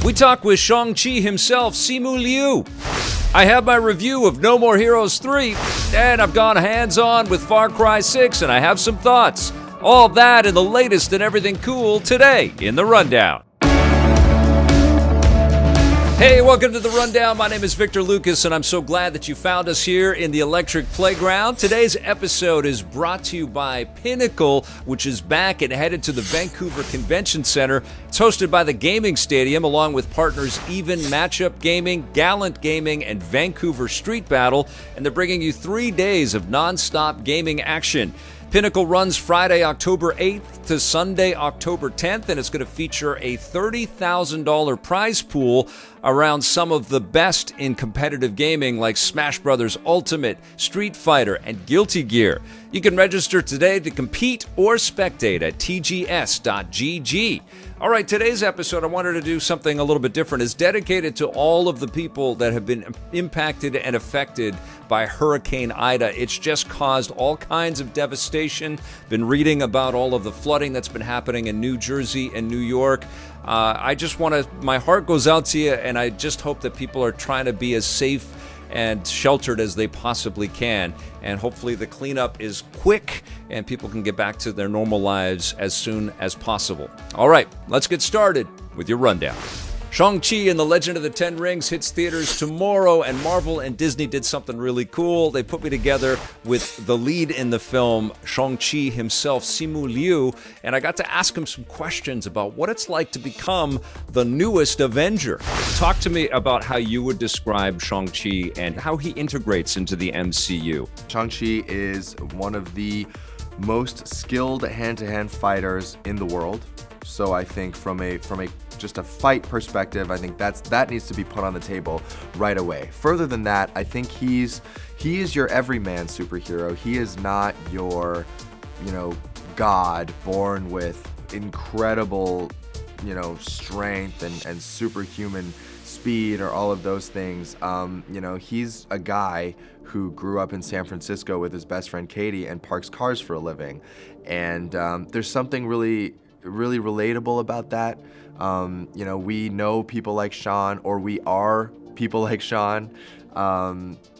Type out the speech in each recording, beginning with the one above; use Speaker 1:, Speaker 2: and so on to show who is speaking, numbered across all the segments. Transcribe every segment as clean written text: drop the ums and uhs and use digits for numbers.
Speaker 1: We talk with Shang-Chi himself, Simu Liu. I have my review of No More Heroes 3, and I've gone hands-on with Far Cry 6, and I have some thoughts. All that and the latest and everything cool today in The Rundown. Hey, welcome to The Rundown. My name is Victor Lucas, and I'm so glad that you found us here in the Electric Playground. Today's episode is brought to you by Pinnacle, which is back and headed to the Vancouver Convention Center. It's hosted by the Gaming Stadium, along with partners Even Matchup Gaming, Gallant Gaming, and Vancouver Street Battle, and they're bringing you 3 days of non-stop gaming action. Pinnacle runs Friday, October 8th to Sunday, October 10th, and it's going to feature a $30,000 prize pool around some of the best in competitive gaming like Smash Bros. Ultimate, Street Fighter, and Guilty Gear. You can register today to compete or spectate at tgs.gg. All right, today's episode, I wanted to do something a little bit different. It's dedicated to all of the people that have been impacted and affected by Hurricane Ida. It's just caused all kinds of devastation. Been reading about all of the flooding that's been happening in New Jersey and New York. My heart goes out to you, and I just hope that people are trying to be as safe and sheltered as they possibly can. And hopefully the cleanup is quick and people can get back to their normal lives as soon as possible. All right, let's get started with your rundown. Shang-Chi and the Legend of the Ten Rings hits theaters tomorrow, and Marvel and Disney did something really cool. They put me together with the lead in the film, Shang-Chi himself, Simu Liu, and I got to ask him some questions about what it's like to become the newest Avenger. Talk to me about how you would describe Shang-Chi and how he integrates into the MCU.
Speaker 2: Shang-Chi is one of the most skilled hand-to-hand fighters in the world. So I think from a just a fight perspective, I think that needs to be put on the table right away. Further than that, I think he is your everyman superhero. He is not your, god born with incredible, strength and superhuman speed or all of those things. He's a guy who grew up in San Francisco with his best friend Katie and parks cars for a living. And there's something really relatable about that. We know people like Sean, or we are people like Sean.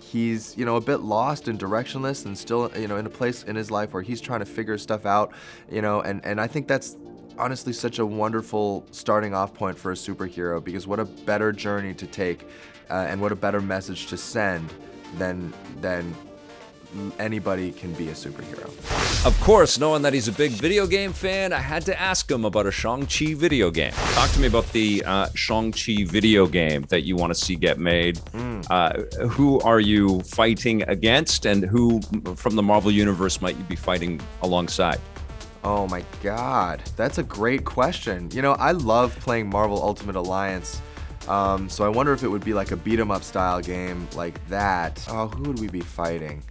Speaker 2: He's, a bit lost and directionless and still, in a place in his life where he's trying to figure stuff out, and I think that's honestly such a wonderful starting off point for a superhero, because what a better journey to take and what a better message to send than anybody can be a superhero.
Speaker 1: Of course, knowing that he's a big video game fan, I had to ask him about a Shang-Chi video game. Talk to me about the Shang-Chi video game that you want to see get made. Who are you fighting against, and who from the Marvel Universe might you be fighting alongside?
Speaker 2: Oh my God, that's a great question. I love playing Marvel Ultimate Alliance. So I wonder if it would be like a beat-em-up style game like that. Oh, who would we be fighting?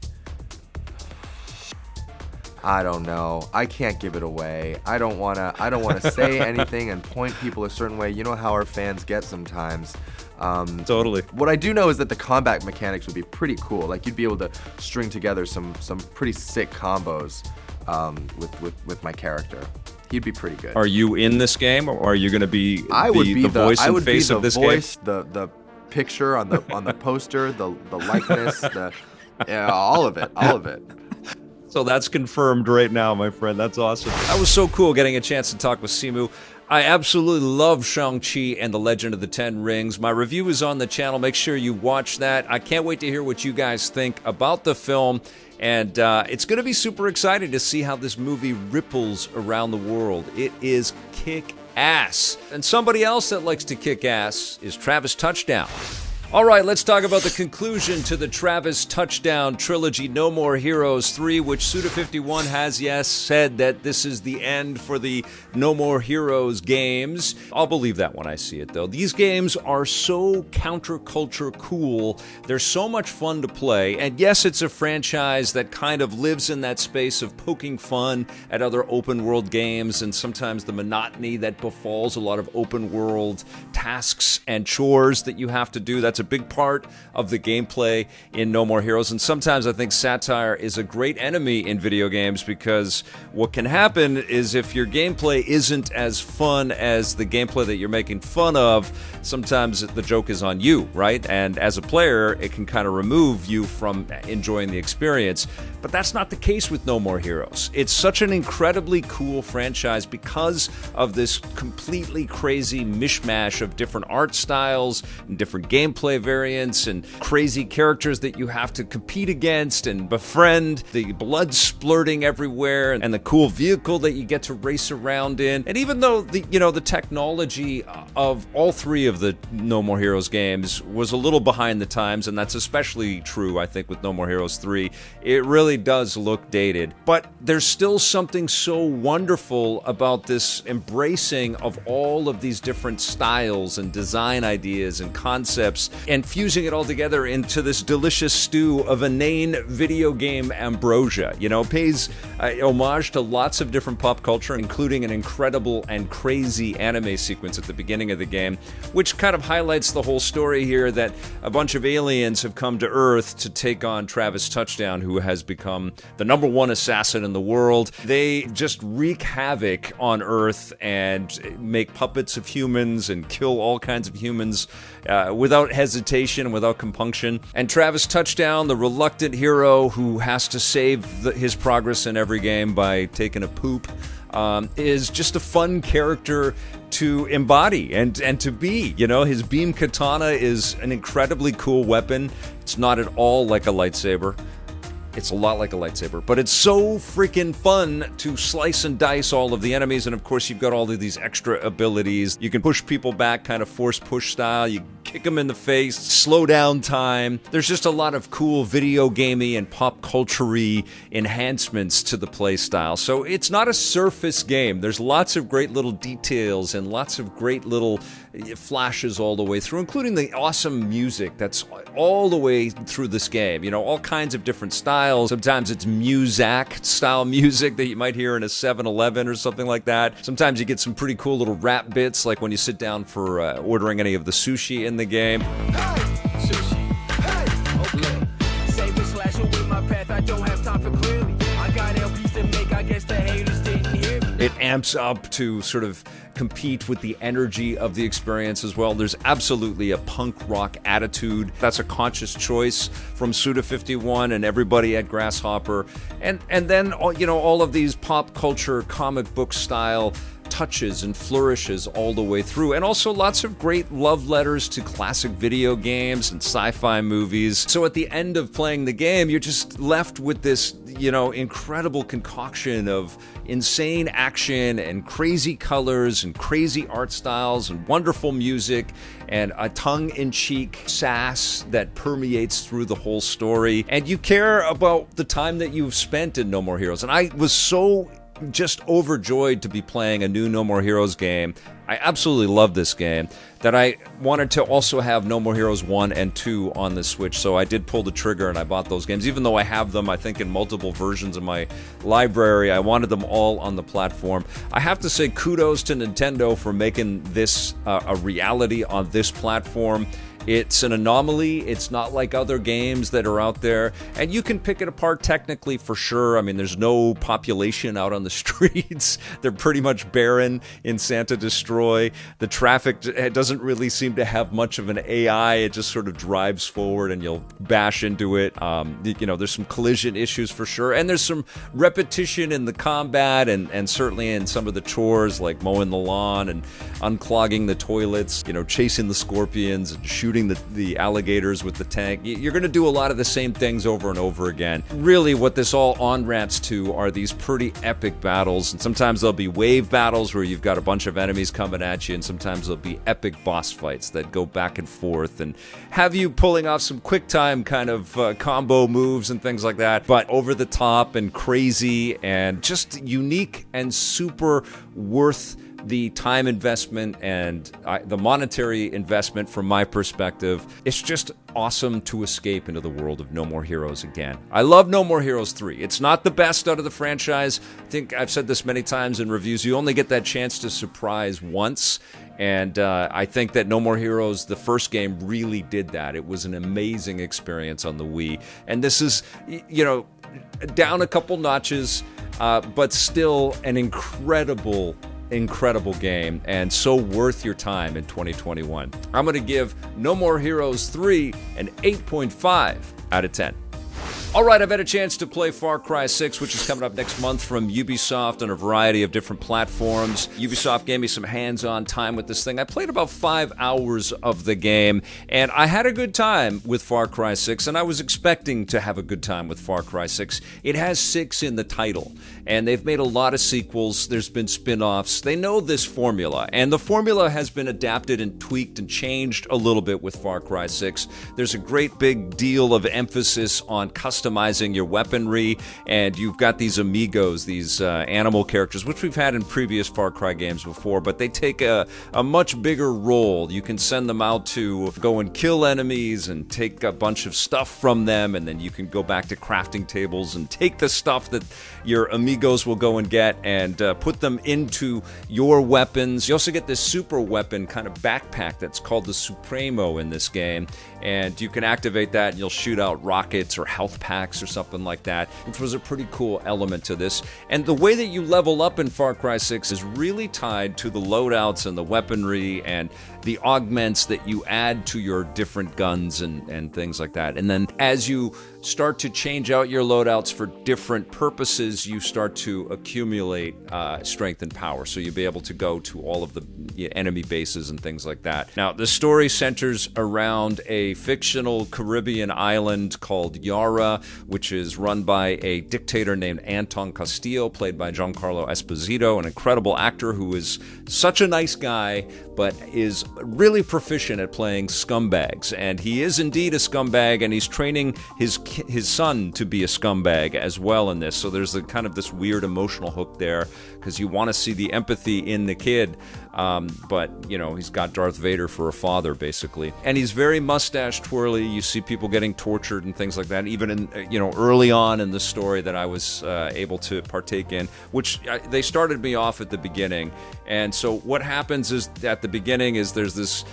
Speaker 2: I don't know. I can't give it away. I don't wanna say anything and point people a certain way. You know how our fans get sometimes.
Speaker 1: Totally.
Speaker 2: What I do know is that the combat mechanics would be pretty cool. Like, you'd be able to string together some pretty sick combos with my character. He'd be pretty good.
Speaker 1: Are you in this game, or are you going to be the voice and face of this game?
Speaker 2: The picture on the poster, the likeness, all of it.
Speaker 1: So that's confirmed right now, my friend. That's awesome. That was so cool getting a chance to talk with Simu. I absolutely love Shang-Chi and the Legend of the Ten Rings. My review is on the channel. Make sure you watch that. I can't wait to hear what you guys think about the film. And it's going to be super exciting to see how this movie ripples around the world. It is kick-ass. And somebody else that likes to kick ass is Travis Touchdown. All right, let's talk about the conclusion to the Travis Touchdown trilogy, No More Heroes 3, which Suda51 has, said that this is the end for the No More Heroes games. I'll believe that when I see it, though. These games are so counterculture cool. They're so much fun to play. And yes, it's a franchise that kind of lives in that space of poking fun at other open-world games and sometimes the monotony that befalls a lot of open-world tasks and chores that you have to do. That's a big part of the gameplay in No More Heroes, and sometimes I think satire is a great enemy in video games, because what can happen is if your gameplay isn't as fun as the gameplay that you're making fun of, sometimes the joke is on you, right? And as a player, it can kind of remove you from enjoying the experience. But that's not the case with No More Heroes. It's such an incredibly cool franchise because of this completely crazy mishmash of different art styles and different gameplay variants and crazy characters that you have to compete against and befriend, the blood splurting everywhere, and the cool vehicle that you get to race around in. And even though the technology of all three of the No More Heroes games was a little behind the times, and that's especially true, I think, with No More Heroes 3, it really does look dated. But there's still something so wonderful about this embracing of all of these different styles and design ideas and concepts, and fusing it all together into this delicious stew of inane video game ambrosia. Pays homage to lots of different pop culture, including an incredible and crazy anime sequence at the beginning of the game, which kind of highlights the whole story here, that a bunch of aliens have come to Earth to take on Travis Touchdown, who has become the #1 assassin in the world. They just wreak havoc on Earth and make puppets of humans and kill all kinds of humans without hesitation, without compunction. And Travis Touchdown, the reluctant hero who has to save his progress in every game by taking a poop, is just a fun character to embody and to be. His beam katana is an incredibly cool weapon. It's not at all like a lightsaber. It's a lot like a lightsaber, but it's so freaking fun to slice and dice all of the enemies. And of course, you've got all of these extra abilities. You can push people back, kind of force push style. You kick them in the face, slow down time. There's just a lot of cool video gamey and pop culture-y enhancements to the play style. So it's not a surface game. There's lots of great little details and lots of great little flashes all the way through, including the awesome music that's all the way through this game. All kinds of different styles. Sometimes it's Muzak style music that you might hear in a 7-Eleven or something like that. Sometimes you get some pretty cool little rap bits, like when you sit down for ordering any of the sushi in the game.
Speaker 3: Hey, sushi. Hey, okay. Save it, slash away my path. I don't have time for clearly. I got LPs to make. I guess the haters didn't hear me.
Speaker 1: It amps up to sort of compete with the energy of the experience as well. There's absolutely a punk rock attitude. That's a conscious choice from Suda51 and everybody at Grasshopper. And then all of these pop culture comic book style touches and flourishes all the way through, and also lots of great love letters to classic video games and sci-fi movies. So at the end of playing the game, you're just left with this, incredible concoction of insane action and crazy colors and crazy art styles and wonderful music and a tongue-in-cheek sass that permeates through the whole story. And you care about the time that you've spent in No More Heroes. And I was so just overjoyed to be playing a new No More Heroes game. I absolutely love this game, that I wanted to also have No More Heroes 1 and 2 on the Switch, so I did pull the trigger and I bought those games. Even though I have them, I think, in multiple versions of my library, I wanted them all on the platform. I have to say kudos to Nintendo for making this a reality on this platform. It's an anomaly. It's not like other games that are out there, and you can pick it apart technically for sure. I mean, there's no population out on the streets. They're pretty much barren in Santa Destroy. The traffic doesn't really seem to have much of an AI. It just sort of drives forward and you'll bash into it. There's some collision issues for sure, and there's some repetition in the combat and certainly in some of the chores like mowing the lawn and unclogging the toilets, chasing the scorpions and shooting the alligators with the tank. You're going to do a lot of the same things over and over again. Really, what this all on-ramps to are these pretty epic battles, and sometimes there'll be wave battles where you've got a bunch of enemies coming at you, and sometimes there'll be epic boss fights that go back and forth and have you pulling off some quick-time kind of combo moves and things like that, but over the top and crazy and just unique and super worth the time investment and the monetary investment from my perspective, it's just awesome to escape into the world of No More Heroes again. I love No More Heroes 3. It's not the best out of the franchise. I think I've said this many times in reviews. You only get that chance to surprise once. And I think that No More Heroes, the first game, really did that. It was an amazing experience on the Wii. And this is, down a couple notches, but still an incredible game, and so worth your time in 2021. I'm going to give No More Heroes 3 an 8.5 out of 10. All right, I've had a chance to play Far Cry 6, which is coming up next month from Ubisoft on a variety of different platforms. Ubisoft gave me some hands-on time with this thing. I played about 5 hours of the game, and I had a good time with Far Cry 6, and I was expecting to have a good time with Far Cry 6. It has 6 in the title, and they've made a lot of sequels. There's been spin-offs. They know this formula, and the formula has been adapted and tweaked and changed a little bit with Far Cry 6. There's a great big deal of emphasis on customizing your weaponry, and you've got these amigos, these animal characters, which we've had in previous Far Cry games before, but they take a much bigger role. You can send them out to go and kill enemies and take a bunch of stuff from them, and then you can go back to crafting tables and take the stuff that your amigos will go and get and put them into your weapons. You also get this super weapon kind of backpack that's called the Supremo in this game, and you can activate that and you'll shoot out rockets or health packs or something like that, which was a pretty cool element to this. And the way that you level up in Far Cry 6 is really tied to the loadouts and the weaponry and the augments that you add to your different guns and things like that. And then as you start to change out your loadouts for different purposes, you start to accumulate strength and power. So you'll be able to go to all of the enemy bases and things like that. Now, the story centers around a fictional Caribbean island called Yara, which is run by a dictator named Anton Castillo, played by Giancarlo Esposito, an incredible actor who is such a nice guy, but is really proficient at playing scumbags. And he is indeed a scumbag, and he's training his son to be a scumbag as well in this. So there's a kind of this weird emotional hook there, because you want to see the empathy in the kid. But, he's got Darth Vader for a father, basically. And he's very mustache twirly. You see people getting tortured and things like that, even in, early on in the story that I was able to partake in, which they started me off at the beginning. And so what happens is at the beginning is there's this,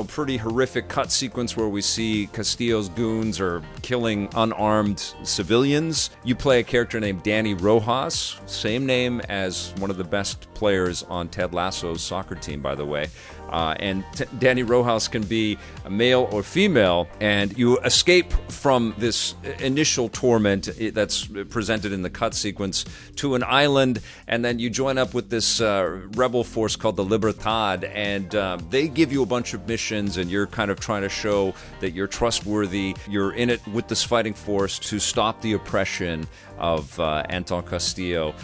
Speaker 1: pretty horrific cut sequence where we see Castillo's goons are killing unarmed civilians. You play a character named Danny Rojas, same name as one of the best players on Ted Lasso's soccer team, by the way. And Danny Rojas can be a male or female, and you escape from this initial torment that's presented in the cut sequence to an island, and then you join up with this rebel force called the Libertad, and they give you a bunch of missions, and you're kind of trying to show that you're trustworthy. You're in it with this fighting force to stop the oppression of Anton Castillo,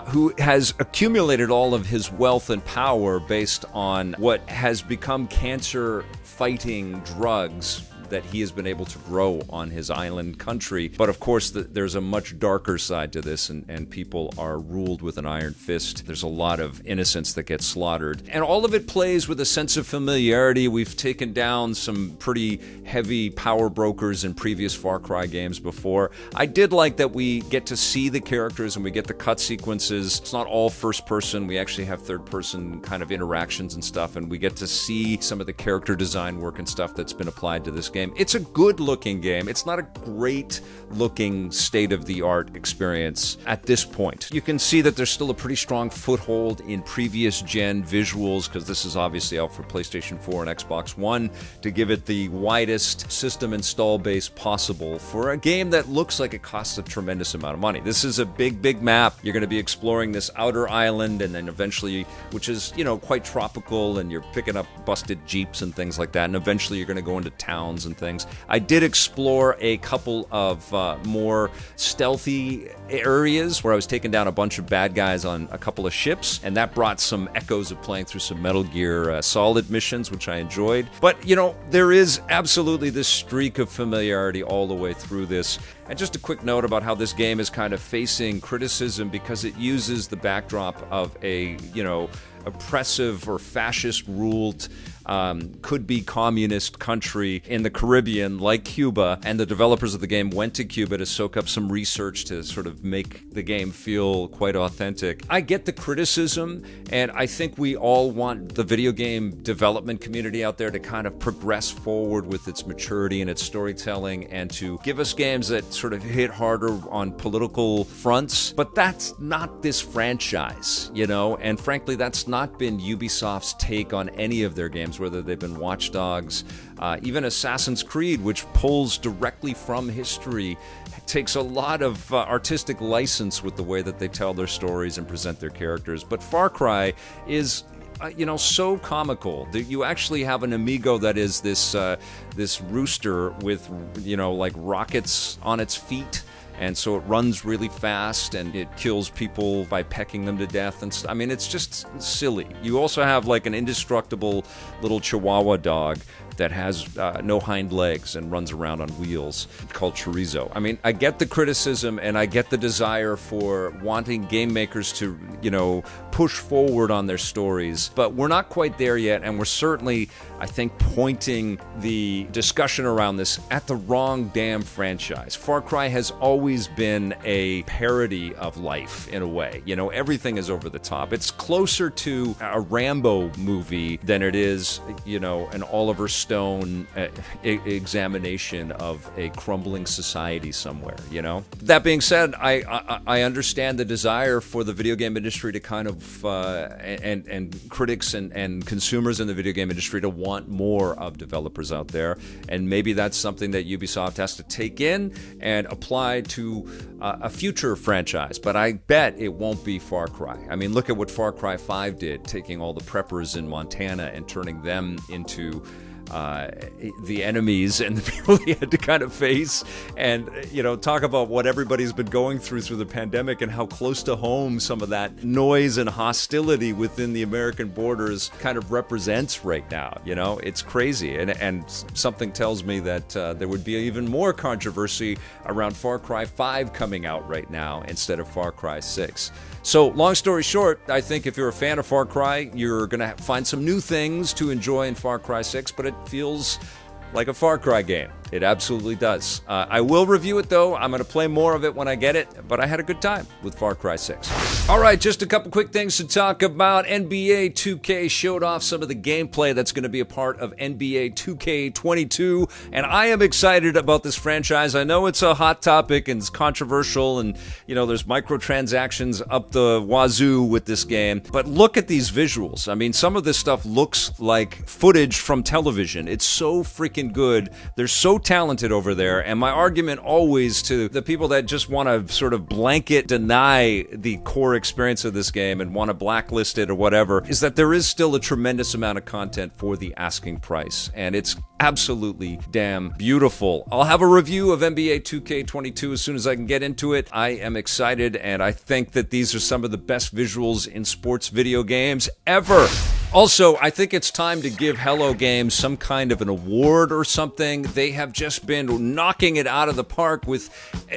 Speaker 1: who has accumulated all of his wealth and power based on what has become cancer-fighting drugs that he has been able to grow on his island country. But of course, there's a much darker side to this, and people are ruled with an iron fist. There's a lot of innocents that get slaughtered. And all of it plays with a sense of familiarity. We've taken down some pretty heavy power brokers in previous Far Cry games before. I did like that we get to see the characters and we get the cut sequences. It's not all first person. We actually have third person kind of interactions and stuff, and we get to see some of the character design work and stuff that's been applied to this game. It's a good-looking game. It's not a great-looking, state-of-the-art experience at this point. You can see that there's still a pretty strong foothold in previous-gen visuals, because this is obviously out for PlayStation 4 and Xbox One, to give it the widest system install base possible for a game that looks like it costs a tremendous amount of money. This is a big, big map. You're going to be exploring this outer island, and then eventually, which is, quite tropical, and you're picking up busted jeeps and things like that, and eventually you're going to go into towns and things. I did explore a couple of more stealthy areas where I was taking down a bunch of bad guys on a couple of ships, and that brought some echoes of playing through some Metal Gear Solid missions, which I enjoyed. But, there is absolutely this streak of familiarity all the way through this. And just a quick note about how this game is kind of facing criticism because it uses the backdrop of a, oppressive or fascist-ruled could-be communist country in the Caribbean like Cuba, and the developers of the game went to Cuba to soak up some research to sort of make the game feel quite authentic. I get the criticism, and I think we all want the video game development community out there to kind of progress forward with its maturity and its storytelling, and to give us games that sort of hit harder on political fronts. But that's not this franchise, you know, and frankly, that's not been Ubisoft's take on any of their games, whether they've been Watch Dogs, even Assassin's Creed, which pulls directly from history, takes a lot of artistic license with the way that they tell their stories and present their characters. But Far Cry is so comical that you actually have an amigo that is this rooster with, like rockets on its feet. And so it runs really fast, and it kills people by pecking them to death. And I mean, it's just silly. You also have like an indestructible little Chihuahua dog that has no hind legs and runs around on wheels called Chorizo. I mean, I get the criticism, and I get the desire for wanting game makers to, push forward on their stories, but we're not quite there yet, and we're certainly, I think, pointing the discussion around this at the wrong damn franchise. Far Cry has always been a parody of life in a way. Everything is over the top. It's closer to a Rambo movie than it is, an Oliver Stone examination of a crumbling society somewhere, That being said, I understand the desire for the video game industry to kind of and critics and consumers in the video game industry to want more of developers out there, and maybe that's something that Ubisoft has to take in and apply to a future franchise. But I bet it won't be Far Cry. I mean, look at what Far Cry 5 did, taking all the preppers in Montana and turning them into the enemies and the people he had to kind of face, and talk about what everybody's been going through the pandemic and how close to home some of that noise and hostility within the American borders kind of represents right now. It's crazy, and something tells me that there would be even more controversy around Far Cry 5 coming out right now instead of Far Cry 6. So, long story short, I think if you're a fan of Far Cry, you're going to find some new things to enjoy in Far Cry 6, but it feels like a Far Cry game. It absolutely does. I will review it, though. I'm going to play more of it when I get it, but I had a good time with Far Cry 6. All right, just a couple quick things to talk about. NBA 2K showed off some of the gameplay that's going to be a part of NBA 2K22, and I am excited about this franchise. I know it's a hot topic and it's controversial, and, there's microtransactions up the wazoo with this game, but look at these visuals. I mean, some of this stuff looks like footage from television. It's so freaking good. They're so talented over there, and my argument always to the people that just want to sort of blanket deny the core experience of this game and want to blacklist it or whatever is that there is still a tremendous amount of content for the asking price, and it's absolutely damn beautiful. I'll have a review of NBA 2K22 as soon as I can get into it. I am excited, and I think that these are some of the best visuals in sports video games ever. Also, I think it's time to give Hello Games some kind of an award or something. They have just been knocking it out of the park with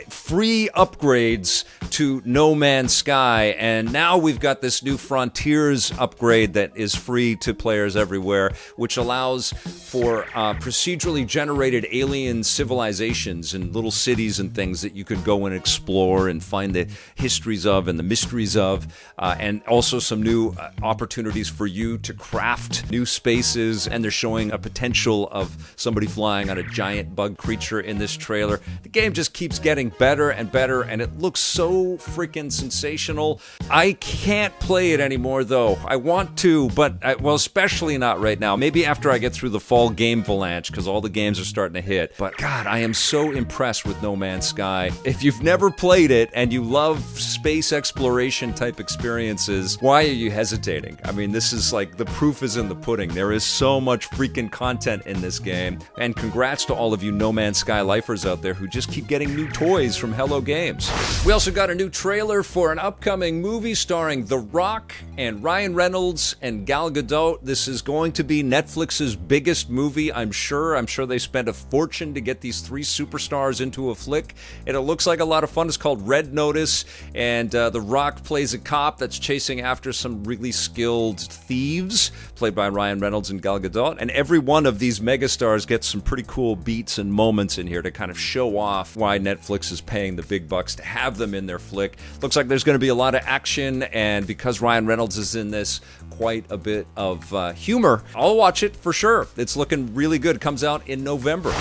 Speaker 1: free upgrades to No Man's Sky, and now we've got this new Frontiers upgrade that is free to players everywhere, which allows for procedurally generated alien civilizations and little cities and things that you could go and explore and find the histories of and the mysteries of, and also some new opportunities for you to craft new spaces, and they're showing a potential of somebody flying on a giant bug creature in this trailer. The game just keeps getting better and better, and it looks so freaking sensational. I can't play it anymore, though. I want to, but, especially not right now. Maybe after I get through the fall game avalanche, because all the games are starting to hit. But, God, I am so impressed with No Man's Sky. If you've never played it and you love space exploration type experiences, why are you hesitating? I mean, this is like, the proof is in the pudding. There is so much freaking content in this game. And congrats to all of you No Man's Sky lifers out there who just keep getting new toys from Hello Games. We also got got a new trailer for an upcoming movie starring The Rock and Ryan Reynolds and Gal Gadot. This is going to be Netflix's biggest movie, I'm sure. I'm sure they spent a fortune to get these three superstars into a flick, and it looks like a lot of fun. It's called Red Notice, and The Rock plays a cop that's chasing after some really skilled thieves, played by Ryan Reynolds and Gal Gadot. And every one of these megastars gets some pretty cool beats and moments in here to kind of show off why Netflix is paying the big bucks to have them in their flick. Looks like there's going to be a lot of action, and because Ryan Reynolds is in this, quite a bit of humor. I'll watch it for sure. It's looking really good. It comes out in November.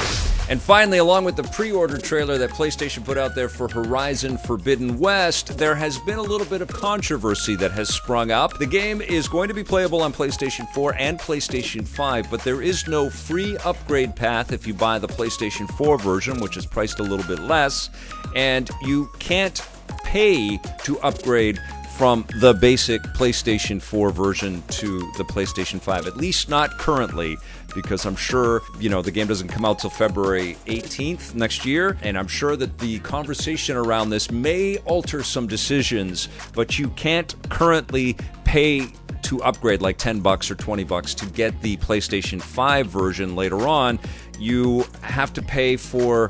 Speaker 1: And finally, along with the pre-order trailer that PlayStation put out there for Horizon Forbidden West, there has been a little bit of controversy that has sprung up. The game is going to be playable on PlayStation 4 and PlayStation 5, but there is no free upgrade path if you buy the PlayStation 4 version, which is priced a little bit less, and you can't pay to upgrade from the basic PlayStation 4 version to the PlayStation 5, at least not currently, because I'm sure, the game doesn't come out till February 18th next year, and I'm sure that the conversation around this may alter some decisions, but you can't currently pay to upgrade like $10 or $20 to get the PlayStation 5 version later on. You have to pay for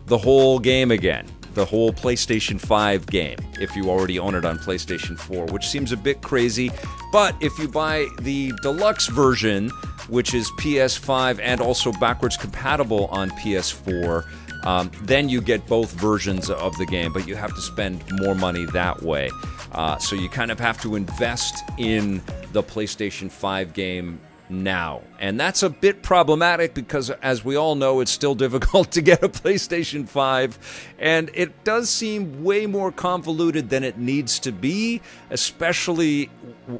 Speaker 1: the whole game again. The whole PlayStation 5 game, if you already own it on PlayStation 4, which seems a bit crazy. But if you buy the deluxe version, which is PS5 and also backwards compatible on PS4, then you get both versions of the game, but you have to spend more money that way. So you kind of have to invest in the PlayStation 5 game now. And that's a bit problematic because, as we all know, it's still difficult to get a PlayStation 5, and it does seem way more convoluted than it needs to be, especially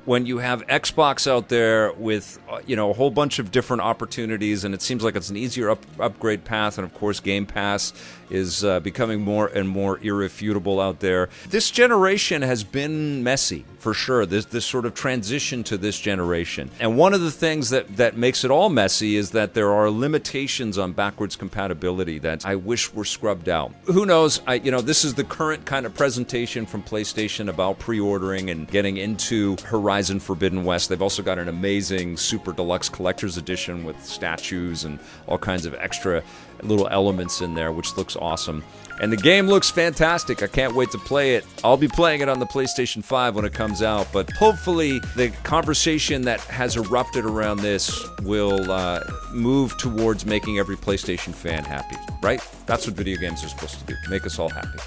Speaker 1: when you have Xbox out there with a whole bunch of different opportunities, and it seems like it's an easier upgrade path, and of course Game Pass is becoming more and more irrefutable out there. This generation has been messy, for sure, this sort of transition to this generation. And one of the things that makes it all messy is that there are limitations on backwards compatibility that I wish were scrubbed out. Who knows? This is the current kind of presentation from PlayStation about pre-ordering and getting into Horizon Forbidden West. They've also got an amazing Super Deluxe Collector's Edition with statues and all kinds of extra little elements in there, which looks awesome. And the game looks fantastic. I can't wait to play it. I'll be playing it on the PlayStation 5 when it comes out, but hopefully the conversation that has erupted around this will move towards making every PlayStation fan happy, right? That's what video games are supposed to do, make us all happy.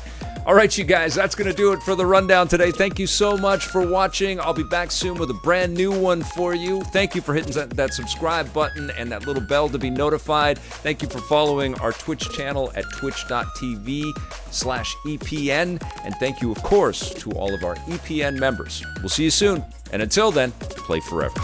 Speaker 1: All right, you guys, that's going to do it for the rundown today. Thank you so much for watching. I'll be back soon with a brand new one for you. Thank you for hitting that subscribe button and that little bell to be notified. Thank you for following our Twitch channel at twitch.tv/EPN. And thank you, of course, to all of our EPN members. We'll see you soon. And until then, play forever.